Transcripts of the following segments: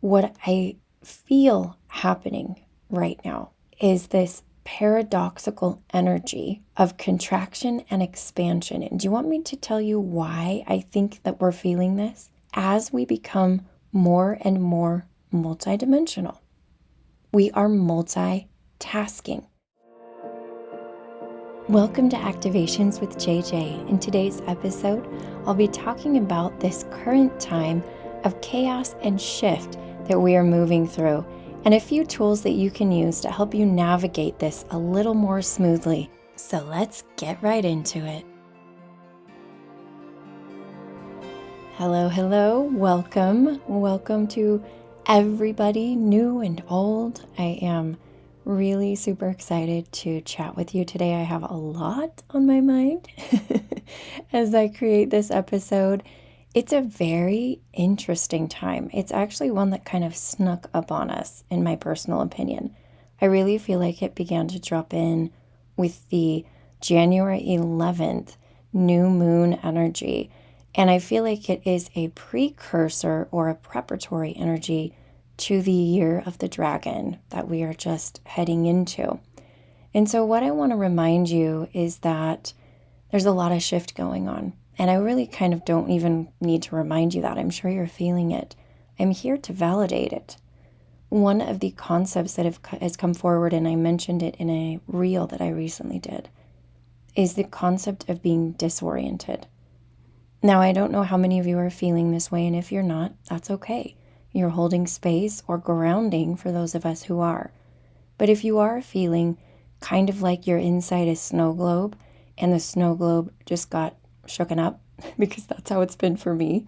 what I feel happening right now is this paradoxical energy of contraction and expansion. And do you want me to tell you why I think that we're feeling this? As we become more and more multidimensional, we are multitasking. Welcome to Activations with JJ. In today's episode, I'll be talking about this current time of chaos and shift that we are moving through, and a few tools that you can use to help you navigate this a little more smoothly. So let's get right into it. Hello, welcome to everybody, new and old. I am really super excited to chat with you today. I have a lot on my mind as I create this episode. It's a very interesting time. It's actually one that kind of snuck up on us, in my personal opinion. I really feel like it began to drop in with the January 11th new moon energy. And I feel like it is a precursor or a preparatory energy to the year of the dragon that we are just heading into. And so what I want to remind you is that there's a lot of shift going on. And I really kind of don't even need to remind you that. I'm sure you're feeling it. I'm here to validate it. One of the concepts that has come forward, and I mentioned it in a reel that I recently did, is the concept of being disoriented. Now, I don't know how many of you are feeling this way, and if you're not, that's okay. You're holding space or grounding for those of us who are. But if you are feeling kind of like you're inside a snow globe, and the snow globe just got shooken up, because that's how it's been for me,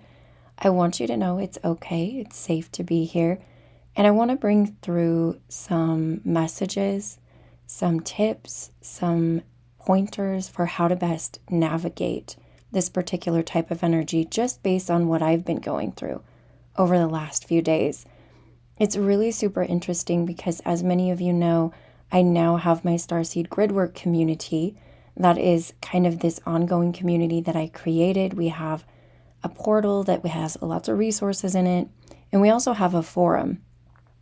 I want you to know it's okay. It's safe to be here. And I want to bring through some messages, some tips, some pointers for how to best navigate this particular type of energy just based on what I've been going through over the last few days. It's really super interesting because, as many of you know, I now have my starseed Gridwork community. That is kind of this ongoing community that I created. We have a portal that has lots of resources in it, and we also have a forum.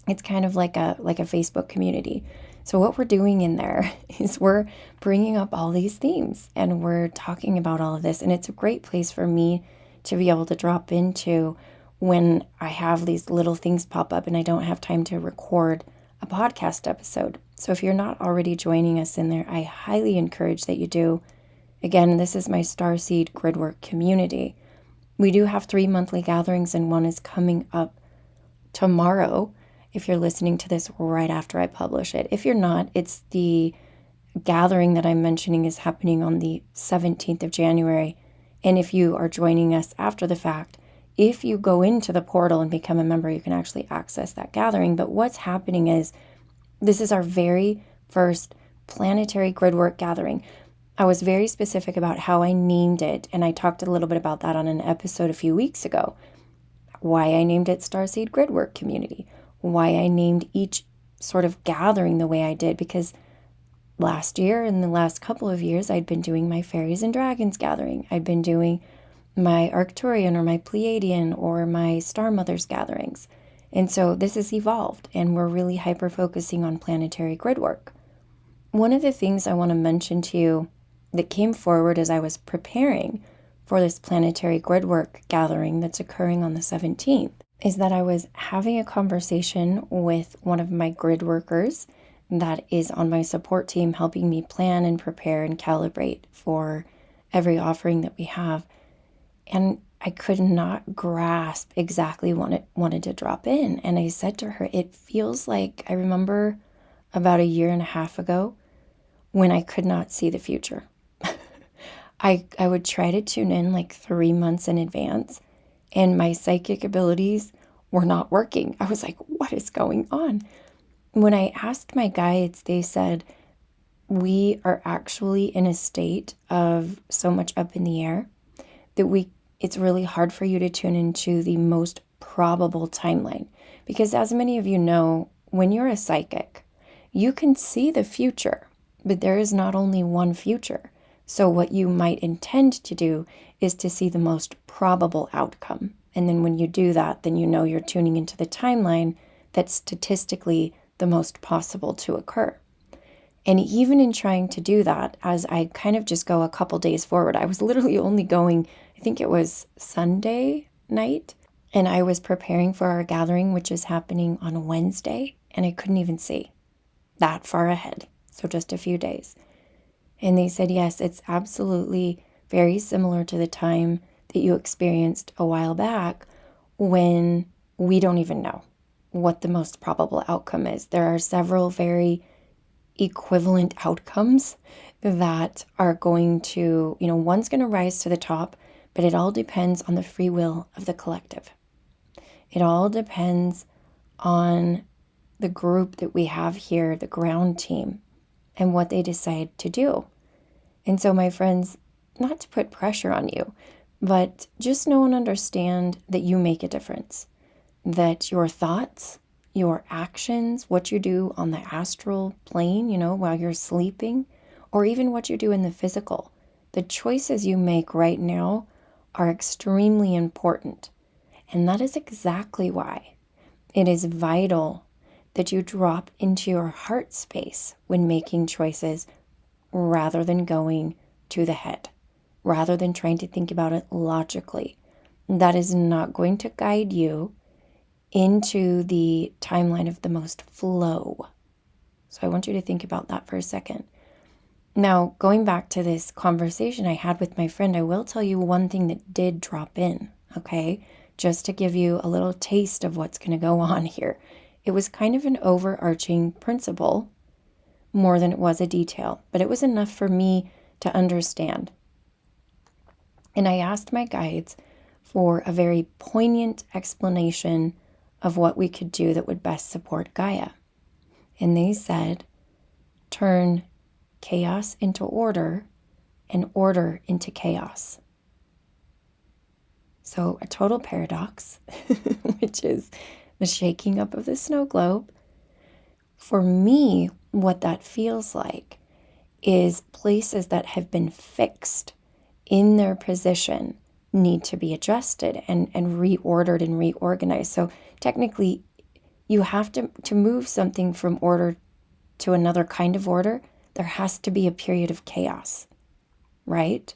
It's kind of like a Facebook community. So what we're doing in there is we're bringing up all these themes and we're talking about all of this, and it's a great place for me to be able to drop into when I have these little things pop up and I don't have time to record a podcast episode. So if you're not already joining us in there, I highly encourage that you do. Again, this is my starseed Gridwork community. We do have 3 monthly gatherings, and one is coming up tomorrow, if you're listening to this right after I publish it. If you're not, it's the gathering that I'm mentioning is happening on the 17th of January. And if you are joining us after the fact, if you go into the portal and become a member, you can actually access that gathering. But what's happening is this is our very first planetary gridwork gathering. I was very specific about how I named it, and I talked a little bit about that on an episode a few weeks ago. Why I named it Starseed Gridwork Community. Why I named each sort of gathering the way I did, because last year and the last couple of years I'd been doing my Fairies and Dragons gathering. I'd been doing my Arcturian or my Pleiadian or my Star Mothers gatherings. And so this has evolved, and we're really hyper-focusing on planetary grid work. One of the things I want to mention to you that came forward as I was preparing for this planetary grid work gathering that's occurring on the 17th is that I was having a conversation with one of my grid workers that is on my support team, helping me plan and prepare and calibrate for every offering that we have. And I could not grasp exactly what it wanted to drop in. And I said to her, it feels like I remember about 1.5 years ago when I could not see the future. I would try to tune in like 3 months in advance, and my psychic abilities were not working. I was like, what is going on? When I asked my guides, they said, we are actually in a state of so much up in the air that it's really hard for you to tune into the most probable timeline. Because as many of you know, when you're a psychic, you can see the future, but there is not only one future. So what you might intend to do is to see the most probable outcome. And then when you do that, then you know you're tuning into the timeline that's statistically the most possible to occur. And even in trying to do that, as I kind of just go a couple days forward, I was literally only going, I think it was Sunday night, and I was preparing for our gathering, which is happening on Wednesday, and I couldn't even see that far ahead. So just a few days. And they said, yes, it's absolutely very similar to the time that you experienced a while back when we don't even know what the most probable outcome is. There are several very equivalent outcomes that are going to, one's going to rise to the top, but it all depends on the free will of the collective. It all depends on the group that we have here, the ground team, and what they decide to do. And so, my friends, not to put pressure on you, but just know and understand that you make a difference, that your thoughts, your actions, what you do on the astral plane, while you're sleeping, or even what you do in the physical, the choices you make right now are extremely important. And that is exactly why it is vital that you drop into your heart space when making choices rather than going to the head, rather than trying to think about it logically. That is not going to guide you into the timeline of the most flow. So I want you to think about that for a second. Now, going back to this conversation I had with my friend, I will tell you one thing that did drop in, okay? Just to give you a little taste of what's going to go on here. It was kind of an overarching principle more than it was a detail, but it was enough for me to understand. And I asked my guides for a very poignant explanation of what we could do that would best support Gaia. And they said, turn chaos into order and order into chaos. So a total paradox, which is the shaking up of the snow globe. For me, what that feels like is places that have been fixed in their position need to be adjusted and reordered and reorganized. So technically, you have to move something from order to another kind of order. There has to be a period of chaos, right?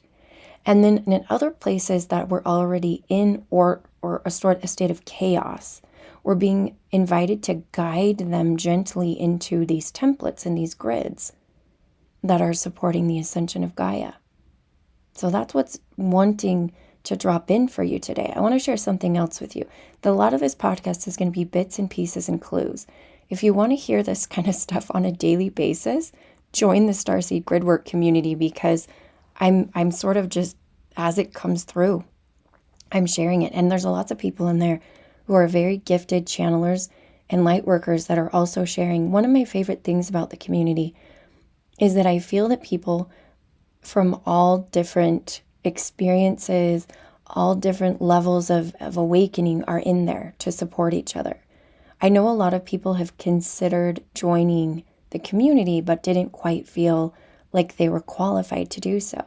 And then in other places that were already in or a state of chaos, we're being invited to guide them gently into these templates and these grids that are supporting the ascension of Gaia. So that's what's wanting to drop in for you today. I want to share something else with you. A lot of this podcast is going to be bits and pieces and clues. If you want to hear this kind of stuff on a daily basis, join the Starseed Gridwork community, because I'm sort of just, as it comes through, I'm sharing it. And there's lots of people in there who are very gifted channelers and light workers that are also sharing. One of my favorite things about the community is that I feel that people from all different experiences, all different levels of awakening are in there to support each other. I know a lot of people have considered joining the community, but didn't quite feel like they were qualified to do so.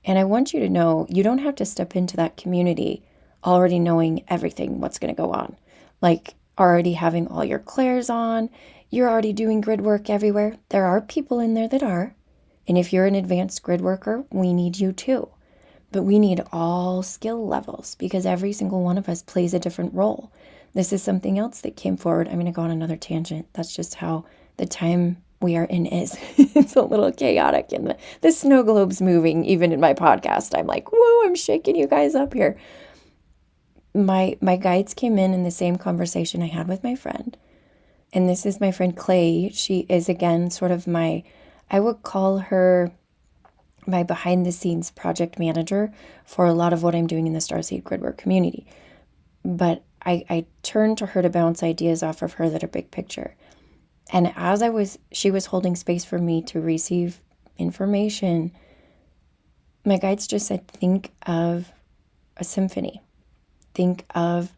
And I want you to know, you don't have to step into that community already knowing everything, what's going to go on. Like already having all your clairs on, you're already doing grid work everywhere. There are people in there that are. And if you're an advanced grid worker, we need you too. But we need all skill levels, because every single one of us plays a different role. This is something else that came forward. I'm going to go on another tangent. That's just how the time we are in is. It's a little chaotic, and the snow globe's moving. Even in my podcast, I'm like, whoa, I'm shaking you guys up here. My guides came in the same conversation I had with my friend. And this is my friend Clay. She is, again, sort of I would call her my behind the scenes project manager for a lot of what I'm doing in the Starseed Gridwork community. But I turned to her to bounce ideas off of her that are big picture. And as she was holding space for me to receive information, my guides just said, think of a symphony. Think of,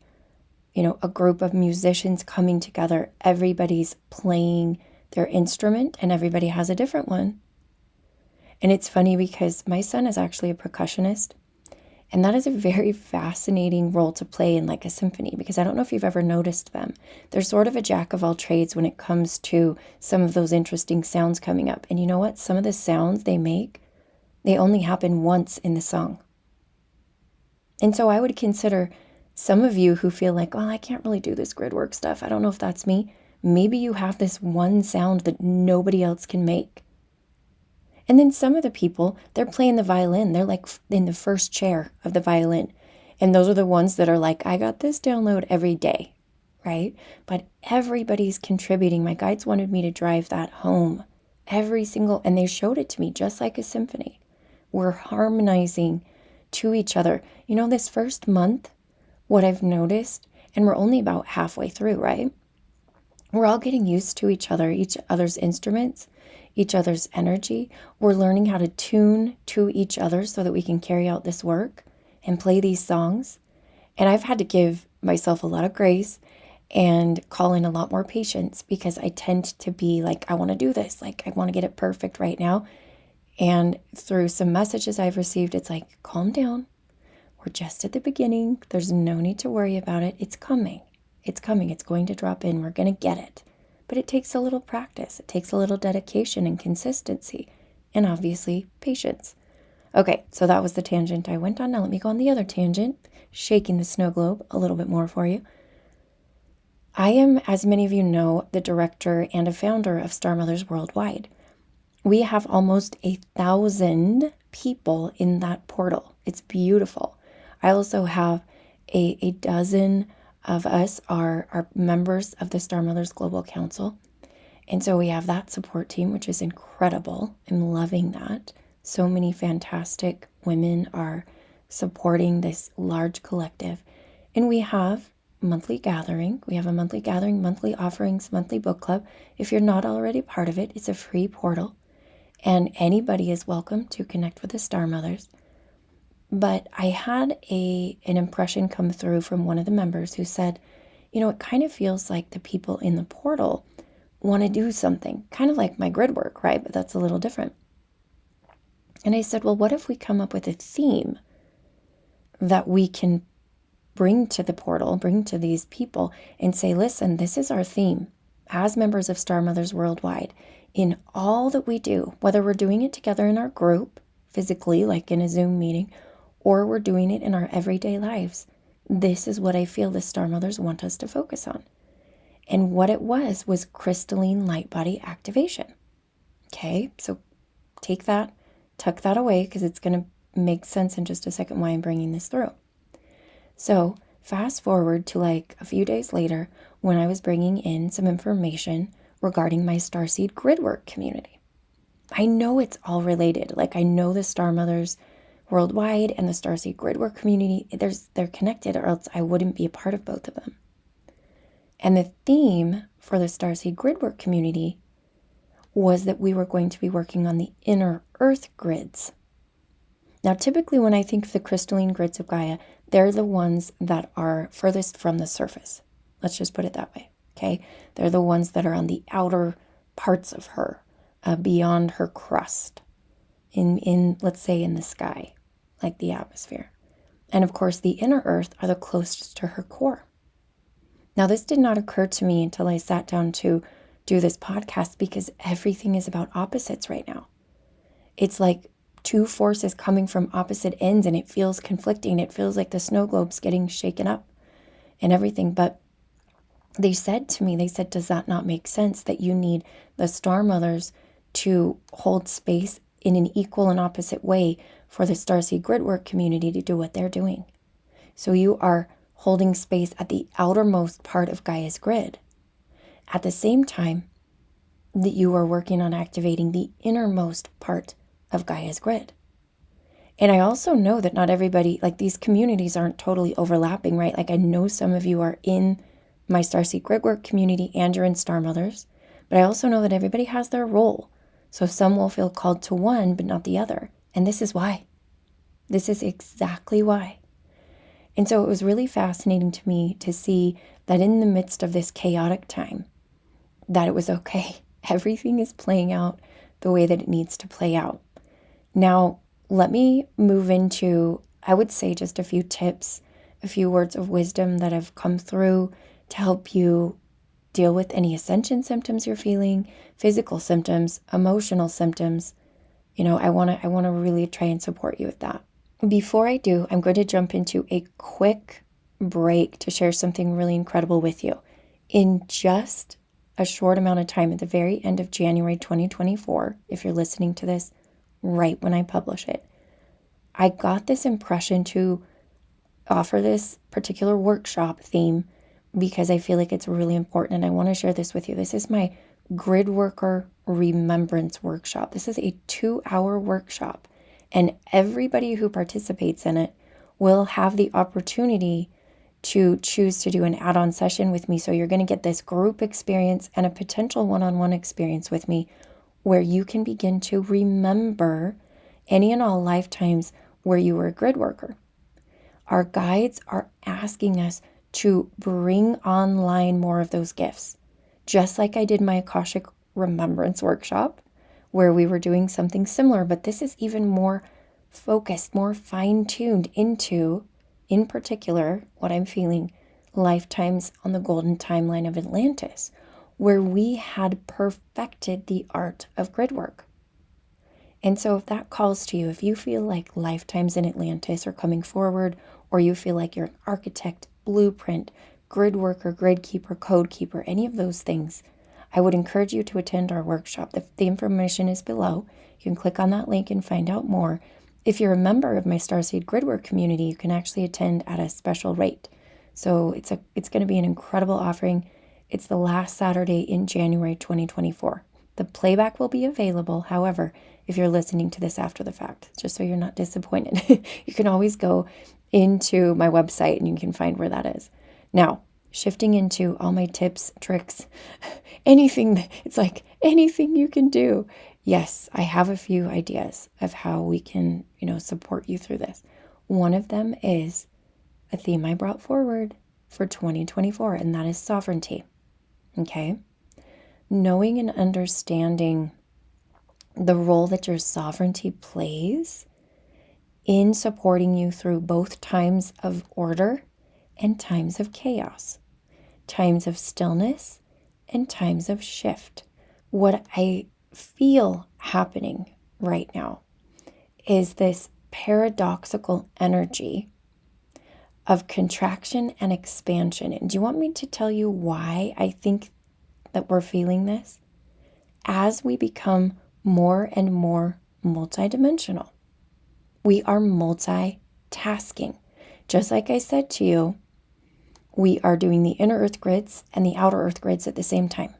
a group of musicians coming together. Everybody's playing their instrument and everybody has a different one. And it's funny because my son is actually a percussionist, And that is a very fascinating role to play in like a symphony, because I don't know if you've ever noticed them. They're sort of a jack of all trades when it comes to some of those interesting sounds coming up. And you know what? Some of the sounds they make, they only happen once in the song. And so I would consider some of you who feel like, oh, I can't really do this grid work stuff. I don't know if that's me. Maybe you have this one sound that nobody else can make. And then some of the people, they're playing the violin. They're like in the first chair of the violin. And those are the ones that are like, I got this download every day, right? But everybody's contributing. My guides wanted me to drive that home. And they showed it to me just like a symphony. We're harmonizing to each other. You know, this first month, what I've noticed, and we're only about halfway through, right? We're all getting used to each other's instruments, each other's energy. We're learning how to tune to each other so that we can carry out this work and play these songs. And I've had to give myself a lot of grace and call in a lot more patience, because I tend to be like, I want to do this. Like, I want to get it perfect right now. And through some messages I've received, it's like, calm down. We're just at the beginning. There's no need to worry about it. It's coming. It's coming. It's going to drop in. We're going to get it. But it takes a little practice. It takes a little dedication and consistency, and obviously patience. Okay, so that was the tangent I went on. Now let me go on the other tangent, shaking the snow globe a little bit more for you. I am, as many of you know, the director and a founder of Star Mothers Worldwide. We have almost 1,000 people in that portal. It's beautiful. I also have a dozen of us are members of the Star Mothers Global Council. And so we have that support team, which is incredible. I'm loving that. So many fantastic women are supporting this large collective. And we have monthly gathering. We have a monthly gathering, monthly offerings, monthly book club. If you're not already part of it, it's a free portal. And anybody is welcome to connect with the Star Mothers. But I had an impression come through from one of the members who said, you know, it kind of feels like the people in the portal want to do something, kind of like my grid work, right? But that's a little different. And I said, well, what if we come up with a theme that we can bring to the portal, bring to these people and say, listen, this is our theme as members of Star Mothers Worldwide. In all that we do, whether we're doing it together in our group, physically, like in a Zoom meeting, or we're doing it in our everyday lives, this is what I feel the Star Mothers want us to focus on. And what it was crystalline light body activation. Okay, so take that, tuck that away, because it's going to make sense in just a second why I'm bringing this through. So fast forward to like a few days later, when I was bringing in some information regarding my starseed gridwork community. I know it's all related. Like, I know the Star Mothers Worldwide and the starseed gridwork community, they're connected, or else I wouldn't be a part of both of them. And the theme for the starseed gridwork community was that we were going to be working on the inner earth grids. Now, typically when I think of the crystalline grids of Gaia, they're the ones that are furthest from the surface. Let's just put it that way, okay? They're the ones that are on the outer parts of her, beyond her crust, in let's say in the sky, like the atmosphere. And of course, the inner earth are the closest to her core. Now, this did not occur to me until I sat down to do this podcast, because everything is about opposites right now. It's like two forces coming from opposite ends, and it feels conflicting. It feels like the snow globe's getting shaken up and everything. But they said to me, does that not make sense that you need the Star Mothers to hold space in an equal and opposite way for the starseed gridwork community to do what they're doing? So you are holding space at the outermost part of Gaia's grid, at the same time that you are working on activating the innermost part of Gaia's grid. And I also know that not everybody, like, these communities aren't totally overlapping, right? Like, I know some of you are in my starseed gridwork community and you're in Star Mothers, but I also know that everybody has their role. So some will feel called to one, but not the other. And this is why. This is exactly why. And so it was really fascinating to me to see that in the midst of this chaotic time, that it was okay. Everything is playing out the way that it needs to play out. Now, let me move into I would say just a few tips, a few words of wisdom that have come through to help you deal with any ascension symptoms you're feeling, physical symptoms, emotional symptoms. I want to really try and support you with that. Before I do, I'm going to jump into a quick break to share something really incredible with you. In just a short amount of time, at the very end of January 2024, if you're listening to this right when I publish it, I got this impression to offer this particular workshop theme because I feel like it's really important, and I want to share this with you. This is my Gridworker Remembrance workshop. This is a 2-hour workshop, and everybody who participates in it will have the opportunity to choose to do an add-on session with me. So you're going to get this group experience and a potential one-on-one experience with me where you can begin to remember any and all lifetimes where you were a grid worker. Our guides are asking us to bring online more of those gifts. Just like I did my Akashic Remembrance workshop, where we were doing something similar, but this is even more focused, more fine-tuned into, in particular, what I'm feeling, lifetimes on the golden timeline of Atlantis, where we had perfected the art of grid work. And so if that calls to you, if you feel like lifetimes in Atlantis are coming forward, or you feel like you're an architect, blueprint, grid worker, grid keeper, code keeper, any of those things, I would encourage you to attend our workshop. The information is below. You can click on that link and find out more. If you're a member of my Starseed Gridwork community, you can actually attend at a special rate. So it's going to be an incredible offering. It's the last Saturday in January 2024. The playback will be available. However, if you're listening to this after the fact, just so you're not disappointed, you can always go into my website and you can find where that is. Now, shifting into all my tips, tricks, anything, it's like anything you can do. Yes, I have a few ideas of how we can, support you through this. One of them is a theme I brought forward for 2024, and that is sovereignty. Okay? Knowing and understanding the role that your sovereignty plays in supporting you through both times of order and times of chaos, times of stillness and times of shift. What I feel happening right now is this paradoxical energy of contraction and expansion. And do you want me to tell you why I think that we're feeling this? As we become more and more multidimensional, we are multitasking. Just like I said to you, we are doing the inner earth grids and the outer earth grids at the same time.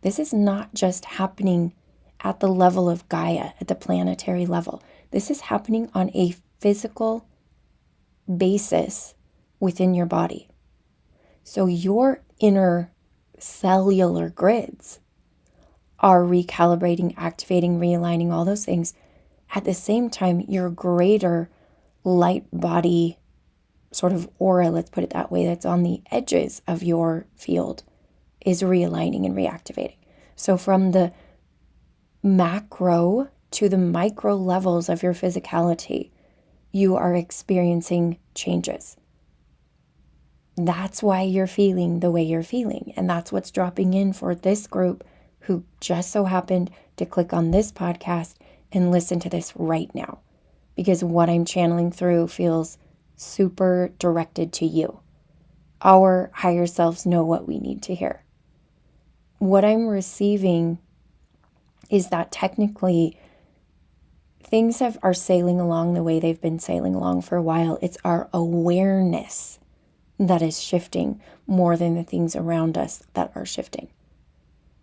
This is not just happening at the level of Gaia, at the planetary level. This is happening on a physical basis within your body. So your inner cellular grids are recalibrating, activating, realigning, all those things. At the same time, your greater light body sort of aura, let's put it that way, that's on the edges of your field is realigning and reactivating. So from the macro to the micro levels of your physicality, you are experiencing changes. That's why you're feeling the way you're feeling. And that's what's dropping in for this group who just so happened to click on this podcast and listen to this right now. Because what I'm channeling through feels super directed to you. Our higher selves know what we need to hear. What I'm receiving is that technically things are sailing along the way they've been sailing along for a while. It's our awareness that is shifting more than the things around us that are shifting.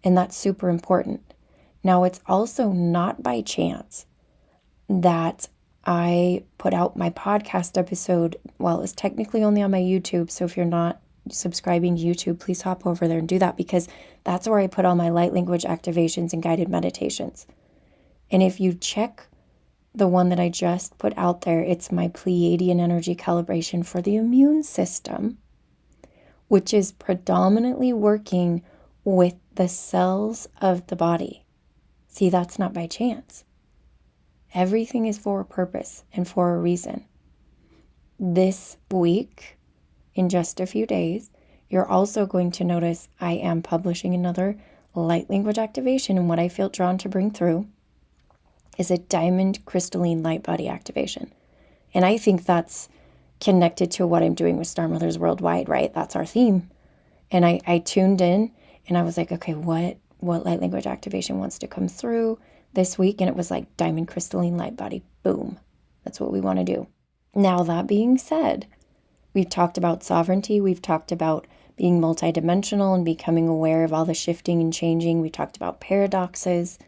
And that's super important. Now, it's also not by chance that I put out my podcast episode. Well, it's technically only on my YouTube. So if you're not subscribing to YouTube, please hop over there and do that, because that's where I put all my light language activations and guided meditations. And if you check the one that I just put out there, it's my Pleiadian energy calibration for the immune system, which is predominantly working with the cells of the body. See, that's not by chance. Everything is for a purpose and for a reason. This week, in just a few days, you're also going to notice I am publishing another light language activation, and what I feel drawn to bring through is a diamond crystalline light body activation. And I think that's connected to what I'm doing with Star Mothers Worldwide, right? That's our theme. And I tuned in and I was like, okay, what light language activation wants to come through this week? And it was like diamond crystalline light body. Boom. That's what we want to do. Now, that being said, we've talked about sovereignty. We've talked about being multidimensional and becoming aware of all the shifting and changing. We talked about paradoxes.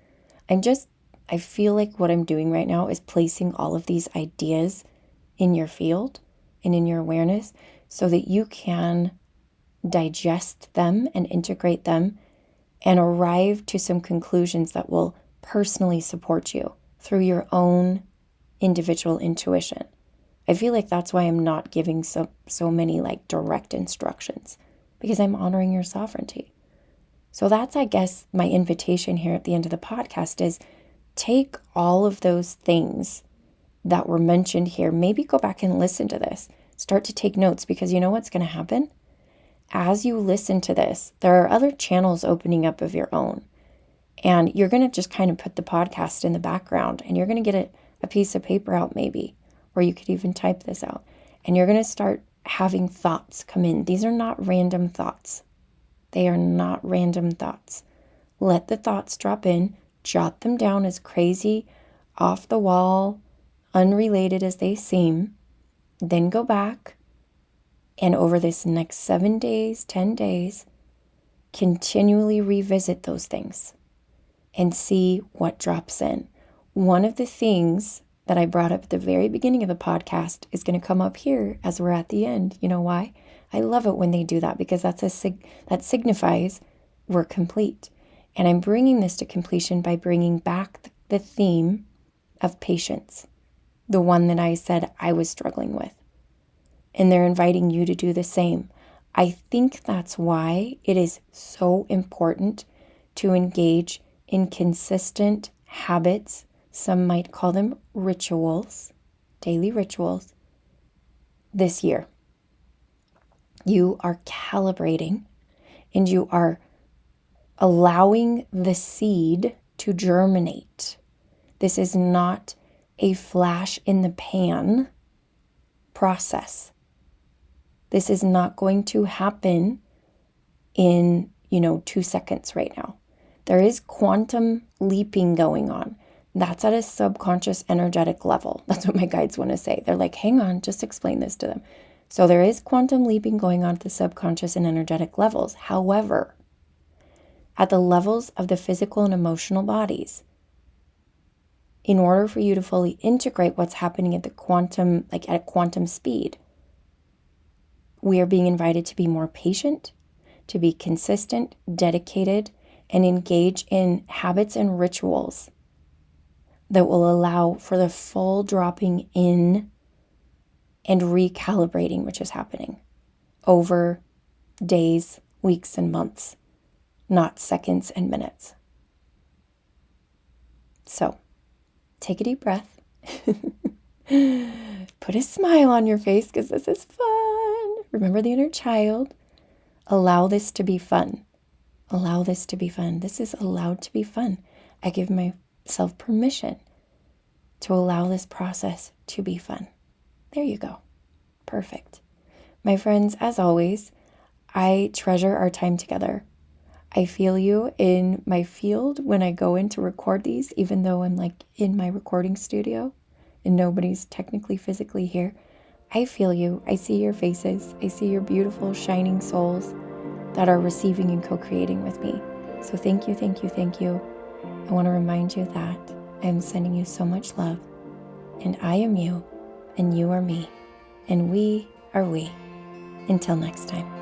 I feel like what I'm doing right now is placing all of these ideas in your field and in your awareness so that you can digest them and integrate them and arrive to some conclusions that will personally support you through your own individual intuition. I feel like that's why I'm not giving so many like direct instructions, because I'm honoring your sovereignty. So that's, I guess, my invitation here at the end of the podcast is take all of those things that were mentioned here. Maybe go back and listen to this. Start to take notes, because you know what's going to happen? As you listen to this, there are other channels opening up of your own. And you're going to just kind of put the podcast in the background, and you're going to get a piece of paper out maybe, or you could even type this out. And you're going to start having thoughts come in. These are not random thoughts. They are not random thoughts. Let the thoughts drop in, jot them down as crazy, off the wall, unrelated as they seem. Then go back and over this next 7 days, 10 days, continually revisit those things and see what drops in. One of the things that I brought up at the very beginning of the podcast is going to come up here as we're at the end. You know why? I love it when they do that, because that signifies we're complete. And I'm bringing this to completion by bringing back the theme of patience, the one that I said I was struggling with. And they're inviting you to do the same. I think that's why it is so important to engage in consistent habits. Some might call them rituals, daily rituals, this year. You are calibrating and you are allowing the seed to germinate. This is not a flash in the pan process. This is not going to happen in, 2 seconds right now. There is quantum leaping going on. That's at a subconscious energetic level. That's what my guides want to say. They're like, hang on, just explain this to them. So there is quantum leaping going on at the subconscious and energetic levels. However, at the levels of the physical and emotional bodies, in order for you to fully integrate what's happening at the quantum, like at quantum speed, we are being invited to be more patient, to be consistent, dedicated, and engage in habits and rituals that will allow for the full dropping in and recalibrating, which is happening over days, weeks, and months, not seconds and minutes. So, take a deep breath. Put a smile on your face, because this is fun. Remember the inner child. Allow this to be fun. Allow this to be fun. This is allowed to be fun. I give myself permission to allow this process to be fun. There you go. Perfect. My friends, as always, I treasure our time together. I feel you in my field when I go in to record these, even though I'm like in my recording studio and nobody's technically physically here. I feel you. I see your faces. I see your beautiful, shining souls that are receiving and co-creating with me. So thank you, thank you, thank you. I want to remind you that I am sending you so much love, and I am you, and you are me, and we are we. Until next time.